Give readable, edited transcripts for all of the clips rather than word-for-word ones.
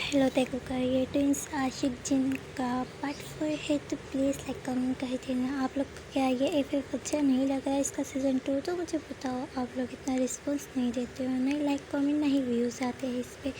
Hello देखो का ये ट्विंस आशिक जिन का पार्ट 4 है। तो प्लीज़ लाइक कमेंट कर देना आप लोग को क्या ये एफ अच्छा नहीं लग रहा है इसका सीज़न 2। तो मुझे बताओ, आप लोग इतना रिस्पॉन्स नहीं देते हो, नहीं लाइक कमेंट नहीं व्यूज़ आते हैं इस पर।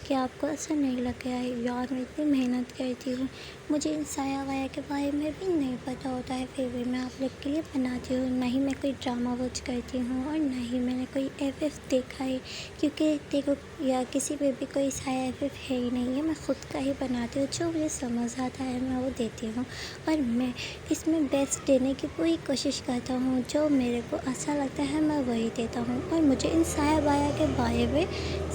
क्या आपको अच्छा नहीं लग रहा है? यार मैं इतनी मेहनत करती हूँ, मुझे इन साया वाया के बारे में भी नहीं पता होता है, फिर भी मैं आप लोग के लिए बनाती हूँ। ना ही मैं कोई ड्रामा वॉच करती हूँ और ना ही मैंने कोई एफ देखा है, क्योंकि देखो या किसी पे भी कोई साया एफ है ही नहीं है। मैं ख़ुद का ही बनाती हूँ, जो मुझे समझ आता है मैं वो देती हूँ और मैं इसमें बेस्ट देने की पूरी कोशिश करता हूँ। जो मेरे को अच्छा लगता है मैं वही देता हूँ और मुझे इन साया बाया के बारे में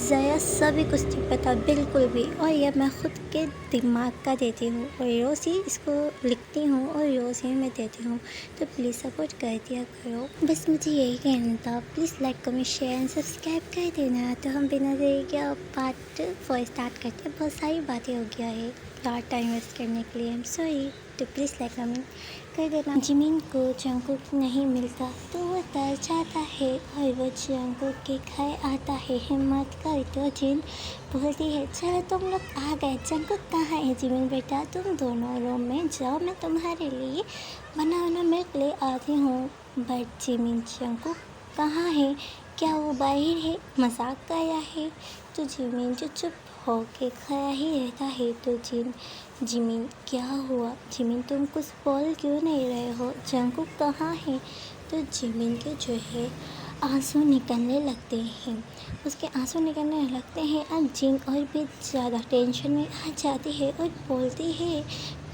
ज़रा सभी कुछ नहीं पता बिल्कुल भी, और यह मैं ख़ुद के दिमाग का देती हूँ और रोज़ ही इसको लिखती हूँ और रोज़ ही मैं देती हूँ। तो प्लीज़ सपोर्ट कर दिया करो, बस मुझे यही कहना था। Please like comment share and subscribe कर देना। तो हम बिना देरी के पार्ट 4 स्टार्ट करते हैं। बहुत सारी बातें हो गया है यार टाइम वेस्ट करने के लिए, आई एम सॉरी। तो प्लीज़ लाइक कमेंट कर देना। जिमिन को जंगकुक नहीं मिलता तो वो डर जाता है और वो जंगकुक के घर आता है। हिम्मत कर तो जिन बोलती है, चलो तुम लोग आ गए, जंगकुक कहाँ है? जिमिन बेटा तुम दोनों रूम में जाओ, मैं तुम्हारे लिए बना मिल्क ले आती हूँ। बट जिमिन जंगकुक कहाँ है? क्या वो बाहर है? मजाक कर रहा है? तो जिमिन जो चुप होके खड़ा ही रहता है। तो जिमिन क्या हुआ? जिमिन तुम कुछ बोल क्यों नहीं रहे हो? जंगकुक कहाँ है? तो जिमिन के जो है आंसू निकलने लगते हैं, उसके आंसू निकलने लगते हैं और जिन और भी ज़्यादा टेंशन में आ जाती है और बोलती है,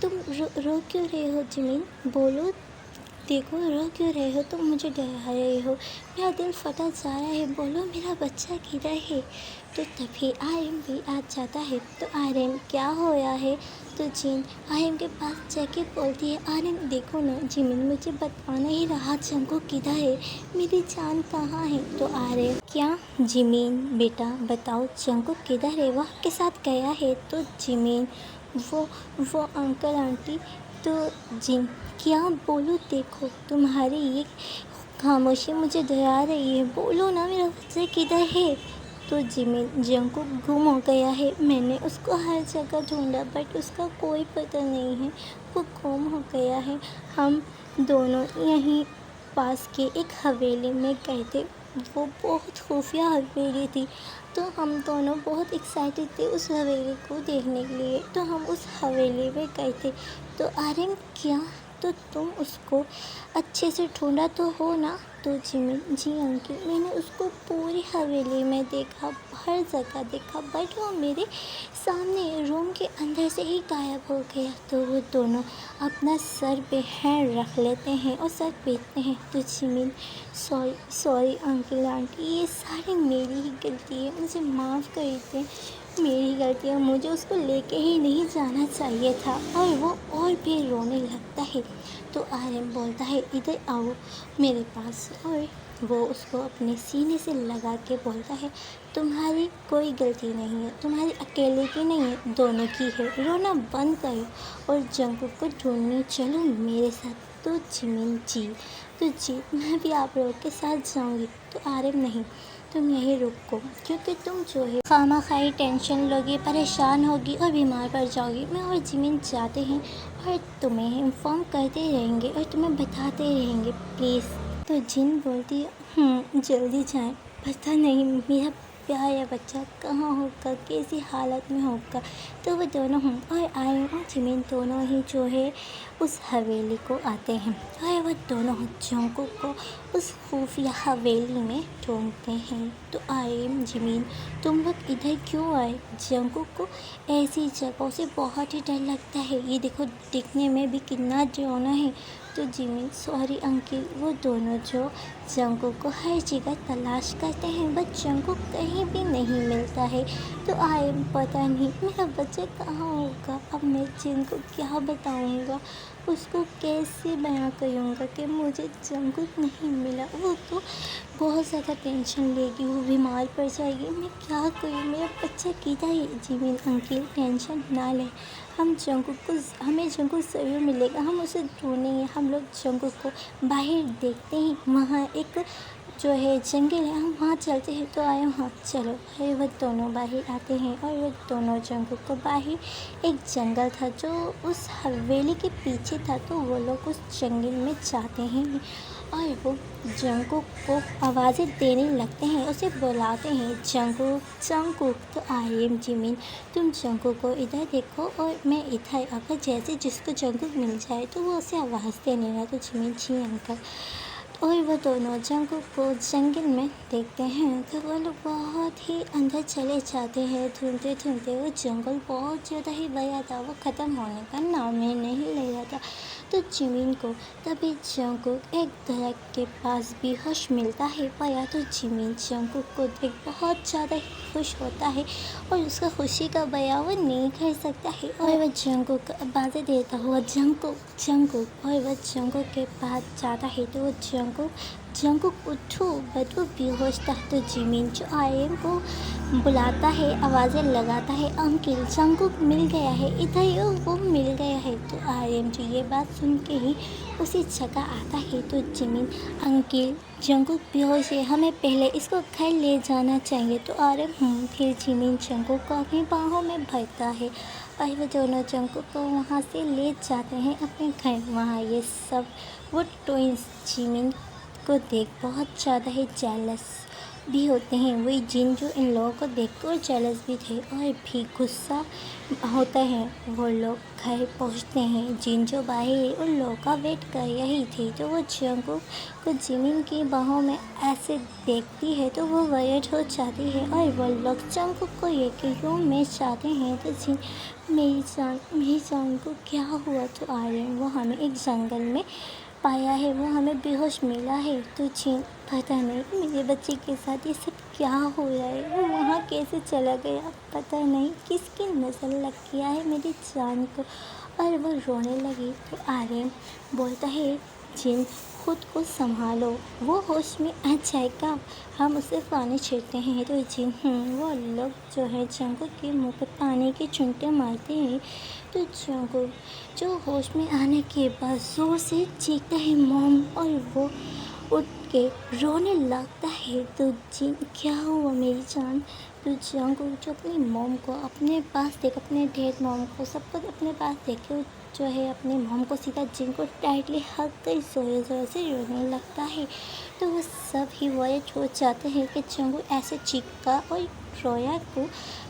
तुम रो क्यों रहे हो? जिमिन बोलो, देखो रो क्यों रहे हो? तुम मुझे डरा रहे हो, मेरा दिल फटा जा रहा है, बोलो मेरा बच्चा किधर है? तो तभी आर्यन भी आ जाता है। तो आर्यन क्या होया है? तो जिन आर्यन के पास जाके बोलती है, आर्यन देखो ना, जिमिन मुझे बताना ही रहा जंगकुक किधर है, मेरी जान कहाँ है? तो आर्यन, क्या जिमिन बेटा बताओ जंगकुक किधर है? वो आपके साथ गया है? तो जिमिन वो अंकल आंटी। तो जिन क्या बोलो, देखो तुम्हारी ये खामोशी मुझे डरा रही है, बोलो ना मेरा बच्चा किधर है? तो जिमिन जंगकुक गुम हो गया है, मैंने उसको हर जगह ढूंढा बट उसका कोई पता नहीं है, वो गुम हो गया है। हम दोनों यहीं पास के एक हवेली में गए थे, वो बहुत खुफिया हवेली थी, तो हम दोनों बहुत एक्साइटेड थे उस हवेली को देखने के लिए, तो हम उस हवेली में गए थे। तो आर्यन क्या, तो तुम उसको अच्छे से ढूंढा तो हो ना? तो जिमिन, जी अंकल, मैंने उसको पूरी हवेली में देखा, हर जगह देखा, बट वो मेरे सामने रूम के अंदर से ही गायब हो गया। तो वो दोनों अपना सर पे हैंड रख लेते हैं और सर पीटते हैं। तो जिमिन, सॉरी अंकल आंटी, ये सारी मेरी ही गलती है, मुझे माफ़ कर दें, मेरी गलती है, मुझे उसको लेके ही नहीं जाना चाहिए था। और वो और भी रोने लगता है। तो आर्यन बोलता है, इधर आओ मेरे पास, और वो उसको अपने सीने से लगा के बोलता है, तुम्हारी कोई गलती नहीं है, तुम्हारी अकेले की नहीं है, दोनों की है, रोना बंद करो और जंगकुक को ढूंढने चलो मेरे साथ। तो जिमिन, जी मैं भी आप लोगों के साथ जाऊंगी। तो आर्यन, नहीं, तुम यहीं रुको, क्योंकि तुम जो है खामाखाई टेंशन लोगी, परेशान होगी और बीमार पड़ जाओगी। मैं और जिमिन जाते हैं और तुम्हें इन्फॉर्म करते रहेंगे और तुम्हें बताते रहेंगे, प्लीज़। तो जिन बोलती है, जल्दी जाएं, पता नहीं मेरा प्यारा बच्चा कहाँ होगा, कैसी हालत में होगा। तो वो दोनों और आर्यन और जिमिन दोनों ही जो है उस हवेली को आते हैं और वो दोनों जंगकुक को उस खुफिया हवेली में ढूंढते हैं। तो आर्यन, जिमिन, तुम लोग इधर क्यों आए? जंगकुक को ऐसी जगहों से बहुत ही डर लगता है, ये देखो दिखने में भी कितना डरावना है। तो जिमिन, सॉरी अंकल, वो दोनों जो जंगकुक को हर जगह तलाश करते हैं, बट जंगकुक कहीं भी नहीं मिलता है। तो आर्यन, पता नहीं मेरा बच्चा कहाँ होगा, अब मैं जिन को क्या बताऊँगा, उसको कैसे बयां करूँगा कि मुझे जंगकुक नहीं मिला। वो तो बहुत ज़्यादा टेंशन लेगी, वो बीमार पड़ जाएगी, मैं क्या करूँ, मेरा बच्चा किधर है? जिमिन अंकल टेंशन ना लें, हमें जंगकुक ज़रूर मिलेगा, हम उसे ढूंढेंगे। हम लोग जंगकुक को बाहर देखते हैं, वहाँ एक जो है जंगल है, हम वहाँ चलते हैं। तो आए वहाँ, चलो। अरे वो दोनों बाहर आते हैं और वो दोनों जंगल को बाहर एक जंगल था जो उस हवेली के पीछे था। तो वो लोग उस जंगल में जाते हैं और वो जंगकुक को आवाज़ें देने लगते हैं, उसे बुलाते हैं, जंगकुक जंगकुक। तो आई एम जिमिन, तुम जंगकुक को इधर देखो और मैं इधर। अगर जैसे जिसको जंगकुक मिल जाए तो वो उसे आवाज़ दे लेना। तो जिमिन जी अंकल। और वो दोनों जंगल को जंगल में देखते हैं तो वो लोग बहुत ही अंदर चले जाते हैं। ढूंढते ढूंढते वो जंगल बहुत ज़्यादा ही बड़ा था, वो ख़त्म होने का नाम ही नहीं ले रहा था। तो जिमिन को तभी जंगकुक एक दरख्त के पास बेहोश मिलता है पाया। तो जिमिन जंगकुक को देख बहुत ज़्यादा ही खुश होता है और उसका खुशी का बयान वो नहीं कर सकता है। और वह जंगकुक को आवाज़ें देता हुआ जंगकुक जंगकुक, और वह जंगकुक के पास जाता है। तो वो जंगकुक उठो, बट वो बेहोश था। तो जिमिन जो आर्यन को बुलाता है, आवाज़ें लगाता है, अंकिल जंगकुक मिल गया है, इधर ही वो मिल गया है। तो आर्यन जो ये बात सुन के ही उसी जगह आता है। तो जिमिन, अंकिल जंगकुक बेहोश है, हमें पहले इसको घर ले जाना चाहिए। तो आर्यन फिर जिमिन जंगकुक को अपनी बाहों में भरता है और वो दोनों जंगकुक को वहाँ से ले जाते हैं अपने घर। वहाँ ये सब वो ट्विंस जिमिन को देख बहुत ज़्यादा ही जेलस भी होते हैं। वही जिन जो इन लोगों को देख कर जेलस भी थे और भी गुस्सा होता है। वो लोग घर पहुंचते हैं, जिन जो बाहर उन लोगों का वेट कर रही थी। तो वो जंगकुक को जिमिन की बाहों में ऐसे देखती है तो वो वर्रिड हो जाती है और वो लोग जंगकुक को एक रूम में जाते हैं। तो जिन, मेरी जान को क्या हुआ? तो आर्यन, वो हमें एक जंगल में पाया है, वो हमें बेहोश मिला है। तो जिन, पता नहीं मेरे बच्चे के साथ ये सब क्या हो रहा है, वो वहाँ कैसे चला गया, पता नहीं किसकी नज़र लग गया है मेरी जान को। और वो रोने लगी। तो आर्यन बोलता है, जिन खुद को संभालो, वो होश में आ जाएगा, हम उसे पानी छीटते हैं। तो जिन, वो लोग जो है जंगकुक के मुँह पे पानी की चुनटे मारते हैं। तो जंगकुक जो होश में आने के बाद जोर से चीखता है मॉम, और वो उठ के रोने लगता है। तो जिन, क्या हुआ मेरी जान? तो जंगकुक जो अपनी मॉम को अपने पास देख, अपने डेड मॉम को सबको अपने पास देखे जो है अपने मॉम को सीधा जिन को टाइटली हक कर जोर जोर से रोने लगता है। तो वो सब ही वर्रिड हो जाते हैं कि जंगकुक ऐसे चीखा और रोया को।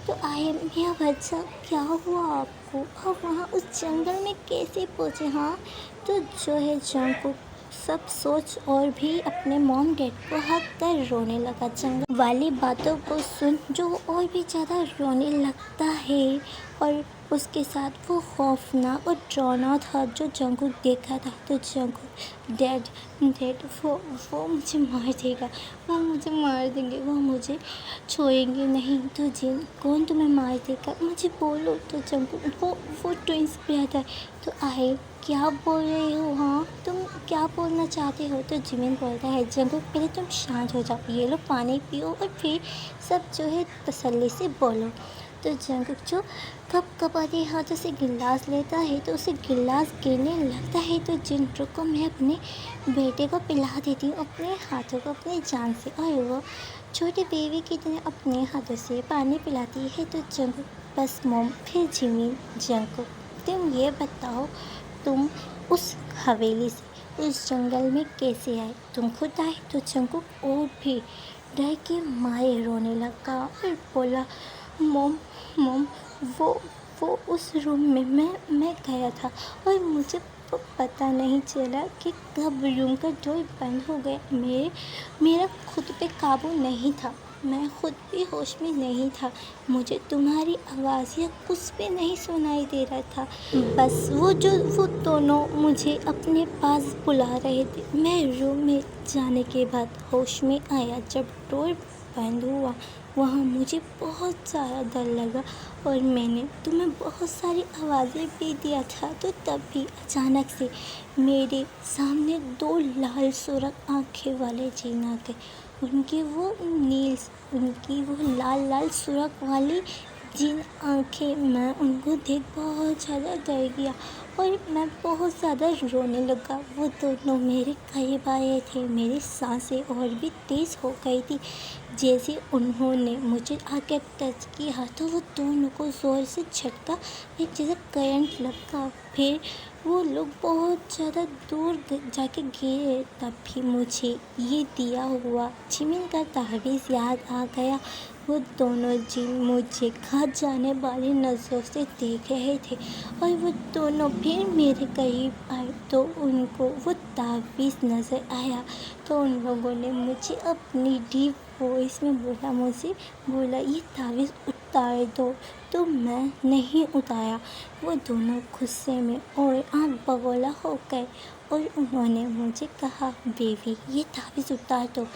तो आए मेरा बच्चा, क्या हुआ आपको? आप वहाँ उस जंगल में कैसे पहुँचे? हाँ, तो जो है जंगकुक सब सोच और भी अपने मॉम डैड को हक कर रोने लगा। जंगल वाली बातों को सुन जो और भी ज़्यादा रोने लगता है और उसके साथ वो खौफनाक और डरावना था जो जंगकुक देखा था। तो जंगकुक, डैड डैड वो मुझे मार देगा, वो मुझे मार देंगे, वो मुझे छोड़ेंगे नहीं। तो जिन, कौन तुम्हें मार देगा, मुझे बोलो। तो जंगकुक, वो ट्विंस ब्रदर। तो आए, क्या बोल रहे हो? हाँ, तुम क्या बोलना चाहते हो? तो जिमिन बोलता है, जंगकुक पहले तुम शांत हो जाओ, ये लो पानी पियो और फिर सब जो है तसल्ली से बोलो। तो जंगकुक जो कपकपाते हाथों से गिलास लेता है तो उसे गिलास गिरने लगता है। तो जिन, रुको, मैं अपने बेटे को पिला देती हूँ अपने हाथों को अपनी जान से। और वो छोटे बेबी की तरह अपने हाथों से पानी पिलाती है। तो जंगकुक, बस मॉम। फिर जिमिन, जंगकुक तुम ये बताओ, तुम उस हवेली से उस जंगल में कैसे आए? तुम खुद आए? तो जंगकुक और भी डर के मारे रोने लगा और बोला, मॉम मॉम, वो उस रूम में मैं गया था और मुझे पता नहीं चला कि कब रूम का डोर बंद हो गया। मेरा खुद पे काबू नहीं था, मैं खुद भी होश में नहीं था, मुझे तुम्हारी आवाज़ या कुछ भी नहीं सुनाई दे रहा था। बस वो दोनों मुझे अपने पास बुला रहे थे। मैं रूम में जाने के बाद होश में आया, जब डोर बंद हुआ वहाँ मुझे बहुत सारा डर लगा और मैंने तुम्हें बहुत सारी आवाज़ें भी दिया था। तो तभी अचानक से मेरे सामने दो लाल सुर्ख आँखें वाले जिन आ गए। उनकी वो लाल लाल सुर्ख वाली जिन आँखें, मैं उनको देख बहुत ज़्यादा डर गया और मैं बहुत ज़्यादा रोने लगा। वो दोनों मेरे करीब आए थे, मेरी सांसें और भी तेज़ हो गई थी। जैसे उन्होंने मुझे आके टच किया तो वो दोनों को ज़ोर से झटका, एक जैसे करंट लगा। फिर वो लोग बहुत ज़्यादा दूर जाके गिरे। तब भी मुझे ये दिया हुआ जिमिन का तावीज़ याद आ गया। वो दोनों जिन मुझे खा जाने वाली नज़रों से देख रहे थे और वो दोनों फिर मेरे करीब आए तो उनको वो तावीज़ नज़र आया। तो उन लोगों ने मुझे अपनी डीप वॉइस में बोला ये तावीज़ उतार दो। तो मैं नहीं उतारा। वो दोनों गुस्से में और आँख बबूला हो गए और उन्होंने मुझे कहा, बेबी ये तावीज़ उतार दो,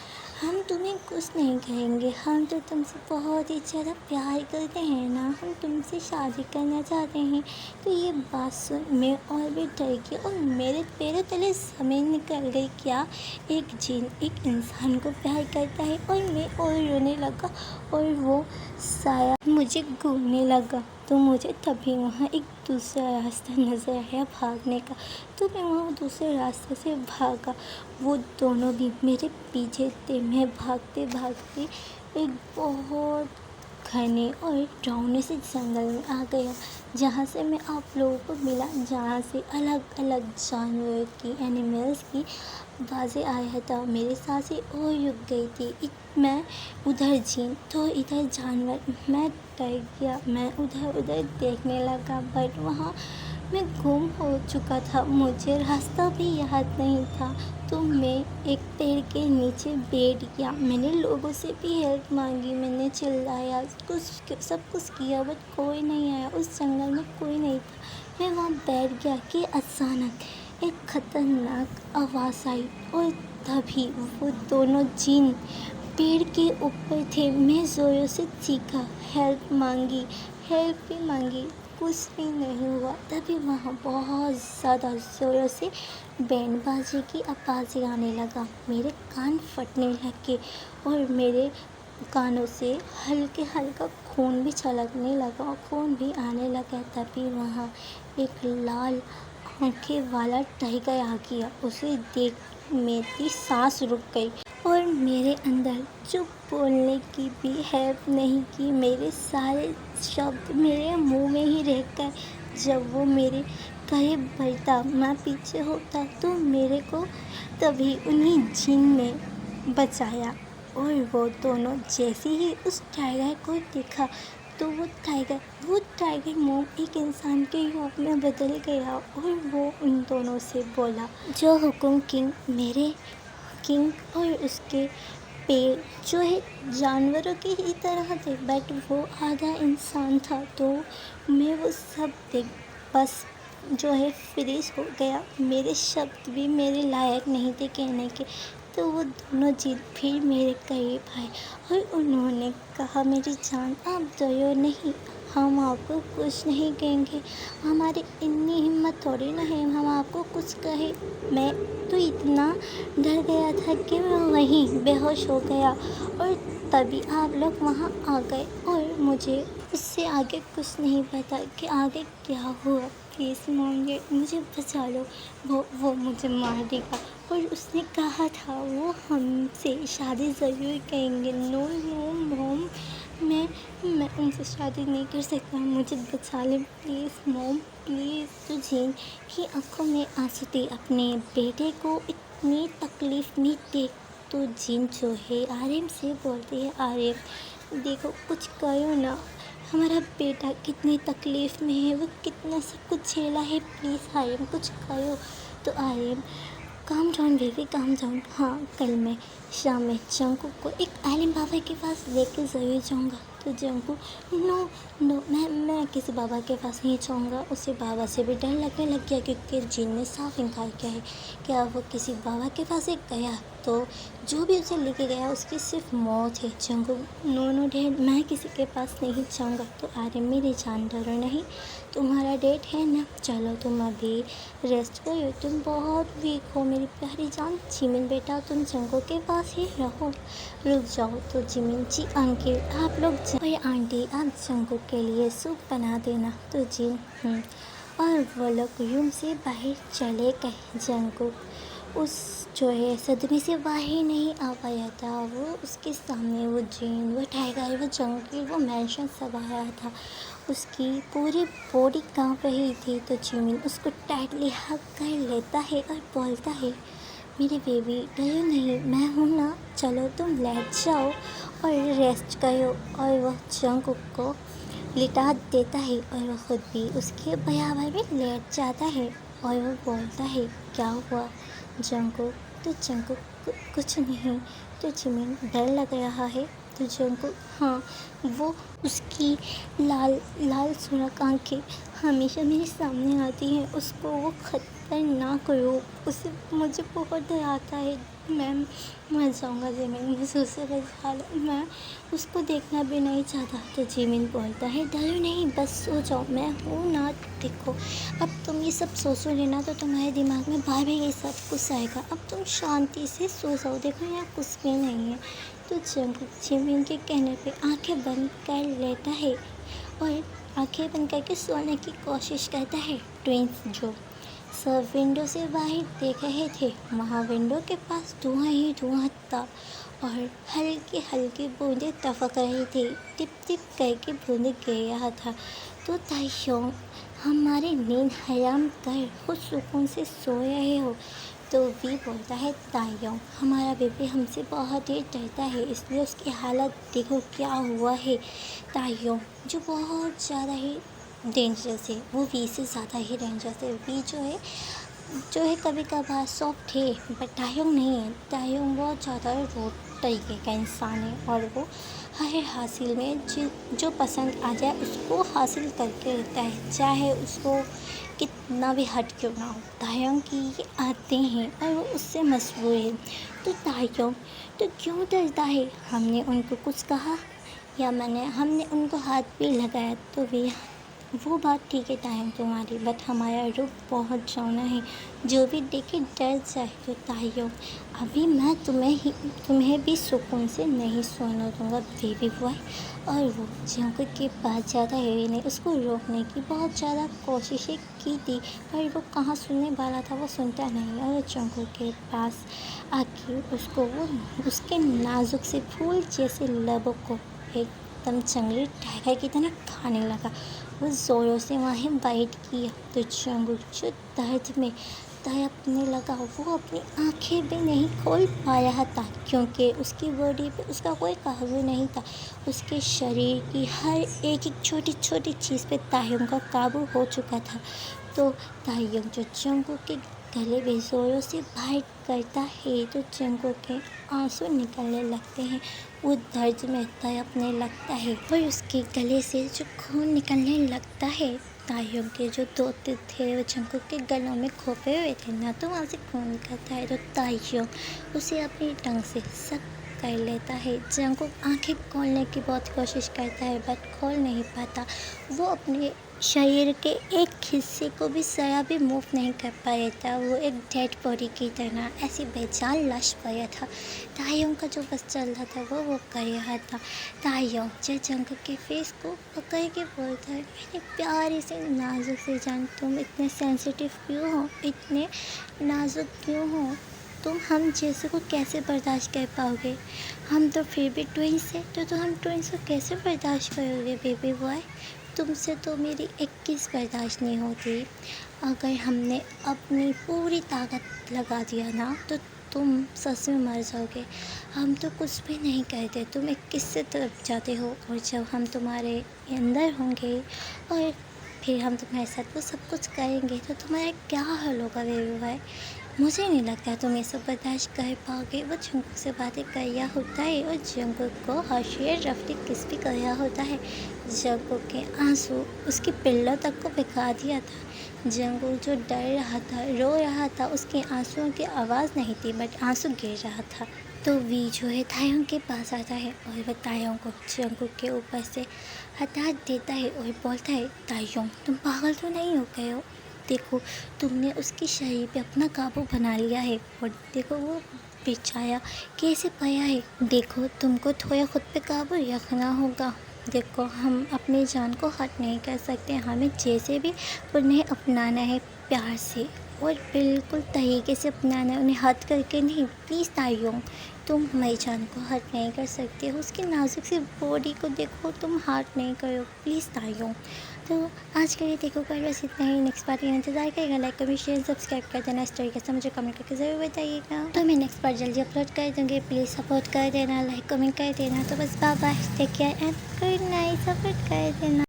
हम तुम्हें कुछ नहीं कहेंगे, हम तो तुमसे बहुत ही ज़्यादा प्यार करते हैं ना, हम तुमसे शादी करना चाहते हैं। तो ये बात सुन मैं और भी डर गई और मेरे पैरों तले ज़मीन निकल गई। क्या एक जिन एक इंसान को प्यार करता है? और मैं और रोने लगा और वो साया मुझे घूमने लगा। तो मुझे तभी वहाँ एक दूसरा रास्ता नज़र आया भागने का। तो मैं वहाँ दूसरे रास्ते से भागा। वो दोनों भी मेरे पीछे थे। मैं भागते भागते एक बहुत घने और डरावने से जंगल में आ गया, जहाँ से मैं आप लोगों को मिला, जहाँ से अलग अलग जानवर की एनिमल्स की आवाज़ें आया था। मेरी सांसें और रुक गई थी। मैं उधर जिन तो इधर जानवर, मैं डर गया। मैं उधर उधर देखने लगा बट वहाँ मैं गुम हो चुका था, मुझे रास्ता भी याद नहीं था। तो मैं एक पेड़ के नीचे बैठ गया। मैंने लोगों से भी हेल्प मांगी, मैंने चिल्लाया, सब कुछ किया बट कोई नहीं आया। उस जंगल में कोई नहीं था। मैं वहाँ बैठ गया कि अचानक एक खतरनाक आवाज़ आई और तभी वो दोनों जिन पेड़ के ऊपर थे। मैं ज़ोरों से चीखा, हेल्प भी मांगी, कुछ भी नहीं हुआ। तभी वहाँ बहुत ज़्यादा ज़ोरों से बैंड बाजे की आवाज़ें आने लगा। मेरे कान फटने लगे और मेरे कानों से हल्का खून भी छलकने लगा और खून भी आने लगा। तभी वहाँ एक लाल आँखें वाला टाइगर आ गया। उसे देख मेरी सांस रुक गई और मेरे अंदर जो बोलने की भी हेल्प नहीं की, मेरे सारे शब्द मेरे मुंह में ही रह गए। जब वो मेरे करीब बढ़ता, मैं पीछे होता तो मेरे को तभी उन्हीं जिन ने बचाया। और वो दोनों जैसे ही उस टाइगर को देखा तो वो टाइगर मुंह एक इंसान के रूप में बदल गया और वो उन दोनों से बोला, जो हुकुम किंग, मेरे किंग। और उसके पेड़ जो है जानवरों की ही तरह थे बट वो आधा इंसान था। तो मैं वो सब देख बस जो है फ्रीज हो गया। मेरे शब्द भी मेरे लायक नहीं थे कहने के। तो वो दोनों जिद फिर मेरे करीब आए और उन्होंने कहा, मेरी जान आप डरो नहीं, हम आपको कुछ नहीं कहेंगे, हमारी इतनी हिम्मत थोड़ी ना है हम आपको कुछ कहे। मैं तो इतना डर गया था कि मैं वहीं बेहोश हो गया और तभी आप लोग वहाँ आ गए और मुझे उससे आगे कुछ नहीं पता कि आगे क्या हुआ। प्लीज़ मुझे बचा लो, वो मुझे मार देगा। और उसने कहा था वो हमसे शादी ज़रूर करेंगे। नो नो मॉम, मैं उनसे शादी नहीं कर सकता, मुझे बचा ले प्लीज़ मॉम प्लीज़। तो जिन की आंखों में आंसू थे, अपने बेटे को इतनी तकलीफ़ में देख तो जिन जो है आर्यन से बोलते हैं, आर्यन देखो कुछ करो ना, हमारा बेटा कितनी तकलीफ़ में है, वो कितना सब कुछ झेला है, प्लीज़ आर्यन कुछ करो। तो Aryan, calm down baby calm down, हाँ कल मैं शाम में जंकू को एक आलिम बाबा के पास लेके ज़रूर जाऊँगा। तो जंकू, नो मैं किसी बाबा के पास नहीं जाऊँगा। उसे बाबा से भी डर लगने लग गया क्योंकि जिन ने साफ इनकार किया है। क्या वो किसी बाबा के पास गया तो जो भी उसे लेके गया उसकी सिर्फ मौत है। जंगकुक नो नो डैड, मैं किसी के पास नहीं जाऊँगा। तो अरे मेरी जान, डरो नहीं, तुम्हारा डेट है ना, चलो तुम अभी रेस्ट करो, तुम बहुत वीक हो मेरी प्यारी जान। जिमिन बेटा तुम जंगकुक के पास ही रहो, रुक जाओ। तो जिमिन जी अंकल आप लोग और आंटी आप जंगकुक के लिए सूप बना देना। तो जिन और वो लोग रूम से बाहर चले गए। जंगकुक उस जो है सदमे से बाहर नहीं आ पाया था। वो उसके सामने वो जिन, वो टाइगर, वो जंगल, वो मैंशन सब आया था। उसकी पूरी बॉडी कांप रही थी। तो जिमिन उसको टाइटली हग कर लेता है और बोलता है, मेरी बेबी डरो नहीं, मैं हूँ ना, चलो तुम लेट जाओ और रेस्ट करो। और वह जंगकुक को लिटा देता है और वह खुद भी उसके बराबर में लेट जाता है। और वो बोलता है, क्या हुआ जंगकुक? तो जंगकुक कुछ नहीं। तो जिमिन डर लग रहा है। तो जंगकुक हाँ, वो उसकी लाल लाल सुर्ख आँखें हमेशा मेरे सामने आती हैं, उसको वो खतरनाक रूप, उससे मुझे बहुत डर आता है। मैं मर जाऊँगा जिमिन, मुझे उससे बचा लो, मैं उसको देखना भी नहीं चाहता। तो जिमिन बोलता है, डरो नहीं, बस सो जाओ, मैं हूँ ना। देखो अब तुम ये सब सोचोगे ना तो तुम्हारे दिमाग में बार बार ये सब कुछ आएगा। अब तुम शांति से सो जाओ, देखो यहाँ कुछ भी नहीं है। तो जंगकुक जिमिन के कहने पे आंखें बंद कर लेता है और आंखें बंद करके सोने की कोशिश करता है। ट्विंस जो सब विंडो से बाहर देख रहे थे, वहाँ विंडो के पास धुआं ही धुआं था और हल्की हल्की बूंदें टपक रही थी। टिप टिप करके बूंदें गिर रहा था। तो ताइयोंग हमारी नींद हराम कर खुद सुकून से सो रहे हो। तो वी बोलता है, ताइयोंग हमारा बेबी हमसे बहुत ही डरता है, इसलिए उसकी हालत देखो क्या हुआ है। ताइयोंग जो बहुत ज़्यादा ही डेंजरस है, वो वी से ज़्यादा ही डेंजरस है। वी जो है कभी कभार सॉफ्ट है, बट ताइयोंग नहीं है। ताइयोंग बहुत ज़्यादा रूड तरीके का इंसान है और वो हर हासिल में जो पसंद आ जाए उसको हासिल करके रहता है, चाहे उसको कितना भी हट क्यों ना हो। ताइयोंग की ये आते हैं और वो उससे मजबूर है। तो ताइयोंग तो क्यों डरता है? हमने उनको कुछ कहा या हमने उनको हाथ भी लगाया? तो वो बात ठीक है ताइयोंग तुम्हारी, बट हमारा रूप बहुत जौना है, जो भी देखे डर जाए। तो ताइयोंग अभी मैं तुम्हें भी सुकून से नहीं सोने दूंगा बेबी बॉय। और वो जंगकुक के पास जाता है, ने उसको रोकने की बहुत ज़्यादा कोशिशें की थी, पर वो कहाँ सुनने वाला था, वो सुनता नहीं। और जंगकुक के पास आके उसको वो उसके नाजुक से फूल जैसे लबों को एकदम जंगली टाइगर की तरह खाने लगा। वो ज़ोरों से वहाँ बाइट किया। तो जंगकुक जो दर्द में तड़पने लगा, वो अपनी आंखें भी नहीं खोल पा रहा था, क्योंकि उसकी बॉडी पे उसका कोई काबू नहीं था। उसके शरीर की हर एक छोटी छोटी चीज़ पे ताइयोंग का काबू हो चुका था। तो ताइयोंग जो जंगकुक के गले में ज़ोरों से बाइट करता है, तो जंगकुक के आंसू निकलने लगते हैं, वो दर्द में तड़पने लगता है और उसके गले से जो खून निकलने लगता है। ताइयोंग के जो तोते थे वो जंगकुक के गलों में खोपे हुए थे ना, तो वहाँ से खून निकलता है। तो ताइयोंग उसे अपनी टंग से सक कर लेता है। जंगकुक आंखें खोलने की बहुत कोशिश करता है, बट खोल नहीं पाता। वो अपने शरीर के एक हिस्से को भी ज़रा भी मूव नहीं कर पा रहा था। वो एक डेड बॉडी की तरह ऐसी बेजान लाश पाया था। ताइयोंग का जो बस चल रहा था वो कर रहा था। ताइयोंग जो जंगकुक के फेस को पकड़ के बोलता है, मेरे प्यारे से नाजुक से जान, तुम इतने सेंसिटिव क्यों हो, इतने नाजुक क्यों हो? तुम हम जैसे को कैसे बर्दाश्त कर पाओगे? हम तो फिर भी ट्विंस हैं, तो हम ट्विंस को कैसे बर्दाश्त करोगे बेबी बॉय? तुमसे तो मेरी 21 बर्दाश्त नहीं होती। अगर हमने अपनी पूरी ताकत लगा दिया ना तो तुम सच में मर जाओगे। हम तो कुछ भी नहीं कहते, तुम 21 से तरफ जाते हो, और जब हम तुम्हारे अंदर होंगे और फिर हम तुम्हारे साथ वो सब कुछ करेंगे तो तुम्हारा क्या हाल होगा बेबी बॉय? मुझे नहीं लगता तुम ये सब बर्दाश्त कर पाओगे। वो जंगकुक से बातें कर रहा होता है और जंगकुक को हर्षियर रफ्ती किस भी कर रहा होता है। जंगकुक के आंसू उसकी पिल्लों तक को भिगा दिया था। जंगकुक जो डर रहा था, रो रहा था, उसके आंसुओं की आवाज़ नहीं थी बट आंसू गिर रहा था। तो वी जो है तायोंग के पास आता है और वह तायोंग को जंगकुक के ऊपर से हटा देता है और बोलता है, तायोंग तुम पागल तो नहीं हो गए हो? देखो तुमने उसके शरीर पे अपना काबू बना लिया है और देखो वो बेचारा कैसे पाया है। देखो तुमको थोड़ा खुद पे काबू रखना होगा। देखो हम अपनी जान को हट नहीं कर सकते, हमें जैसे भी उन्हें अपनाना है प्यार से और बिल्कुल तरीके से अपनाना है, उन्हें हट करके नहीं। प्लीज़ तायोंग तुम हमारी जान को हर्ट नहीं कर सकते हो, उसकी नाजुक सी बॉडी को देखो, तुम हर्ट नहीं करो प्लीज़ तायोंग। तो आज के लिए देखो कर बस इतना ही। नेक्स्ट पार्ट का इंतजार करेगा। लाइक कमेंट शेयर सब्सक्राइब कर देना। इस तरीके से मुझे कमेंट करके ज़रूर बताइएगा। तो मैं नेक्स्ट पार्ट जल्दी अपलोड कर दूँगी। प्लीज़ सपोर्ट कर देना, लाइक कमेंट कर देना। तो बस bye bye, take care and good night. Support कर देना।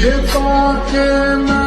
ये बातें